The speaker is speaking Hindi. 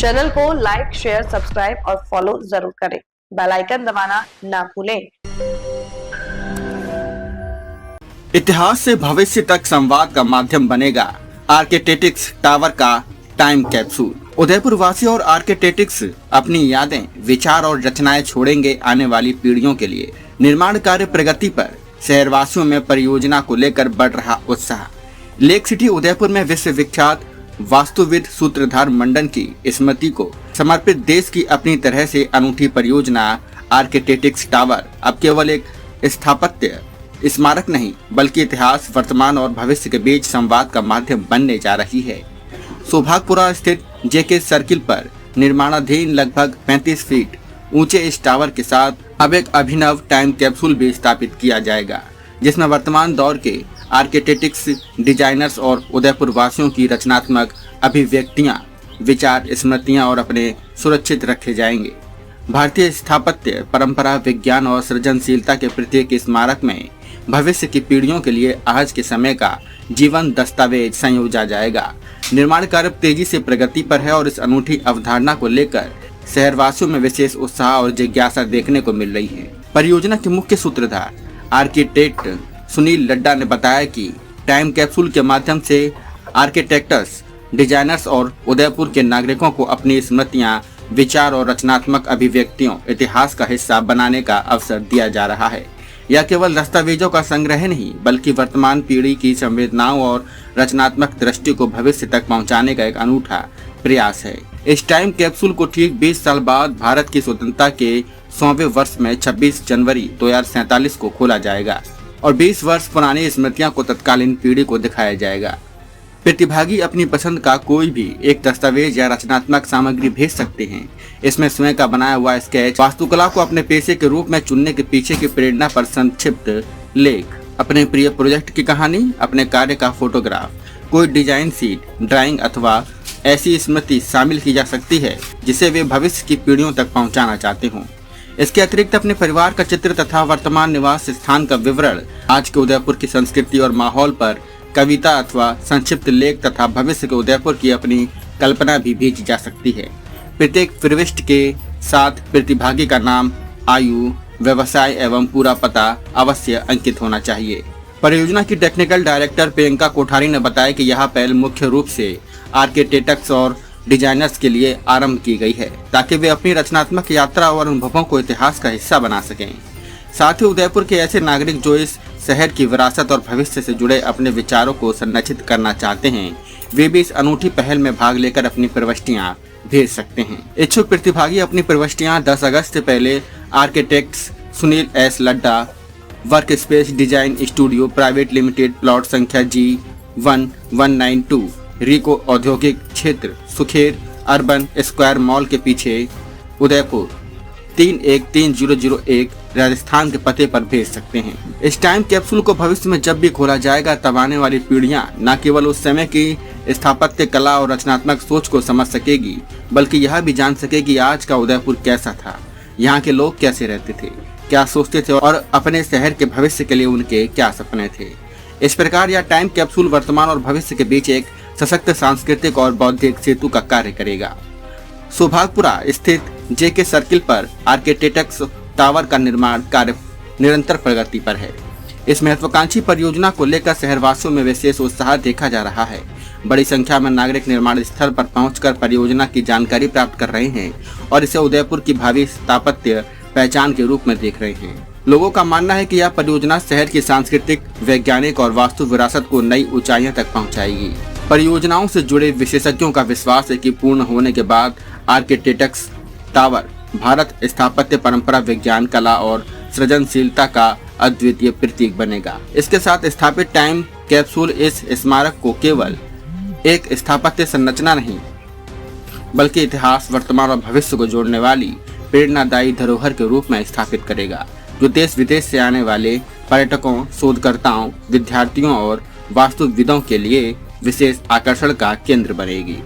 चैनल को लाइक, शेयर, सब्सक्राइब और फॉलो जरूर करें। बेल आइकन दबाना ना भूलें। इतिहास से भविष्य तक संवाद का माध्यम बनेगा आर्किटेक्ट्स टावर का टाइम कैप्सूल। उदयपुर वासी और आर्किटेक्ट्स अपनी यादें, विचार और रचनाएं छोड़ेंगे आने वाली पीढ़ियों के लिए। निर्माण कार्य प्रगति पर शहरवासियों में परियोजना को लेकर बढ़ रहा उत्साह। लेक सिटी उदयपुर में विश्व विख्यात वास्तुविद सूत्रधार मंडन की स्मृति को समर्पित देश की अपनी तरह से अनूठी परियोजना आर्किटेक्ट्स टावर अब केवल एक स्थापत्य स्मारक नहीं बल्कि इतिहास, वर्तमान और भविष्य के बीच संवाद का माध्यम बनने जा रही है। सौभागपुरा स्थित जेके सर्किल पर निर्माणाधीन लगभग 35 फीट ऊंचे इस टावर के साथ अब एक अभिनव टाइम कैप्सूल भी स्थापित किया जाएगा, जिसमें वर्तमान दौर के आर्किटेक्ट्स, डिजाइनर्स और उदयपुर वासियों की रचनात्मक अभिव्यक्तियां, विचार, स्मृतियां और अपने सुरक्षित रखे जाएंगे। भारतीय स्थापत्य परंपरा, विज्ञान और सृजनशीलता के प्रत्येक स्मारक में भविष्य की पीढ़ियों के लिए आज के समय का जीवन दस्तावेज संयोजा जाएगा। निर्माण कार्य तेजी से प्रगति पर है और इस अनूठी अवधारणा को लेकर शहरवासियों में विशेष उत्साह और जिज्ञासा देखने को मिल रही है। परियोजना के मुख्य सूत्रधार आर्किटेक्ट सुनील लड्डा ने बताया कि टाइम कैप्सूल के माध्यम से आर्किटेक्ट्स, डिजाइनर्स और उदयपुर के नागरिकों को अपनी स्मृतियां, विचार और रचनात्मक अभिव्यक्तियों, इतिहास का हिस्सा बनाने का अवसर दिया जा रहा है। यह केवल दस्तावेजों का संग्रह नहीं बल्कि वर्तमान पीढ़ी की संवेदनाओं और रचनात्मक दृष्टि को भविष्य तक पहुंचाने का एक अनूठा प्रयास है। इस टाइम कैप्सूल को ठीक 20 साल बाद भारत की स्वतंत्रता के 100वें वर्ष में 26 जनवरी 2047 को खोला जाएगा और 20 वर्ष पुरानी स्मृतियों को तत्कालीन पीढ़ी को दिखाया जाएगा। प्रतिभागी अपनी पसंद का कोई भी एक दस्तावेज या रचनात्मक सामग्री भेज सकते हैं। इसमें स्वयं का बनाया हुआ स्केच, वास्तुकला को अपने पेशे के रूप में चुनने के पीछे की प्रेरणा पर संक्षिप्त लेख, अपने प्रिय प्रोजेक्ट की कहानी, अपने कार्य का फोटोग्राफ, कोई डिजाइन शीट, ड्राइंग अथवा ऐसी स्मृति शामिल की जा सकती है जिसे वे भविष्य की पीढ़ियों तक पहुँचाना चाहते हों। इसके अतिरिक्त अपने परिवार का चित्र तथा वर्तमान निवास स्थान का विवरण, आज के उदयपुर की संस्कृति और माहौल पर कविता अथवा संक्षिप्त लेख तथा भविष्य के उदयपुर की अपनी कल्पना भी भेजी जा सकती है। प्रत्येक प्रविष्टि के साथ प्रतिभागी का नाम, आयु, व्यवसाय एवं पूरा पता अवश्य अंकित होना चाहिए। परियोजना की टेक्निकल डायरेक्टर प्रियंका कोठारी ने बताया कि यह पहल मुख्य रूप से आर्किटेक्ट्स और डिजाइनर्स के लिए आरंभ की गई है ताकि वे अपनी रचनात्मक यात्रा और अनुभवों को इतिहास का हिस्सा बना सकें। साथ ही उदयपुर के ऐसे नागरिक जो इस शहर की विरासत और भविष्य से जुड़े अपने विचारों को संरक्षित करना चाहते हैं, वे भी इस अनूठी पहल में भाग लेकर अपनी प्रविष्टियां भेज सकते हैं। इच्छुक प्रतिभागी अपनी प्रविष्टियां 10 अगस्त से पहले architects Sunil S Ladda, work space design studio private limited, plot संख्या G1192, रिको औद्योगिक क्षेत्र, सुखेर अर्बन स्क्वायर मॉल के पीछे, उदयपुर 313001 राजस्थान के पते पर भेज सकते हैं। इस टाइम कैप्सूल को भविष्य में जब भी खोला जाएगा तब आने वाली पीढ़ियां न केवल उस समय की स्थापत्य कला और रचनात्मक सोच को समझ सकेगी बल्कि यह भी जान सकेगी आज का उदयपुर कैसा था, यहाँ के लोग कैसे रहते थे, क्या सोचते थे और अपने शहर के भविष्य के लिए उनके क्या सपने थे। इस प्रकार यह टाइम कैप्सूल वर्तमान और भविष्य के बीच एक सशक्त सांस्कृतिक और बौद्धिक सेतु का कार्य करेगा। सौभागपुरा स्थित जेके सर्किल पर आर्किटेक्ट्स टावर का निर्माण कार्य निरंतर प्रगति पर है। इस महत्वाकांक्षी परियोजना को लेकर शहरवासियों में विशेष उत्साह देखा जा रहा है। बड़ी संख्या में नागरिक निर्माण स्थल पर पहुंचकर परियोजना की जानकारी प्राप्त कर रहे हैं और इसे उदयपुर की भावी स्थापत्य पहचान के रूप में देख रहे हैं। लोगों का मानना है कि यह परियोजना शहर की सांस्कृतिक, वैज्ञानिक और वास्तु विरासत को नई ऊंचाइयों तक पहुंचाएगी। परियोजनाओं से जुड़े विशेषज्ञों का विश्वास है कि पूर्ण होने के बाद आर्किटेक्ट्स टावर भारत स्थापत्य परंपरा, विज्ञान, कला और सृजनशीलता का अद्वितीय प्रतीक बनेगा। इसके साथ स्थापित टाइम कैप्सूल इस स्मारक को केवल एक स्थापत्य संरचना नहीं बल्कि इतिहास, वर्तमान और भविष्य को जोड़ने वाली प्रेरणादायी धरोहर के रूप में स्थापित करेगा, जो देश विदेश से आने वाले पर्यटकों, शोधकर्ताओं, विद्यार्थियों और वास्तुविदों के लिए विशेष आकर्षण का केंद्र बनेगी।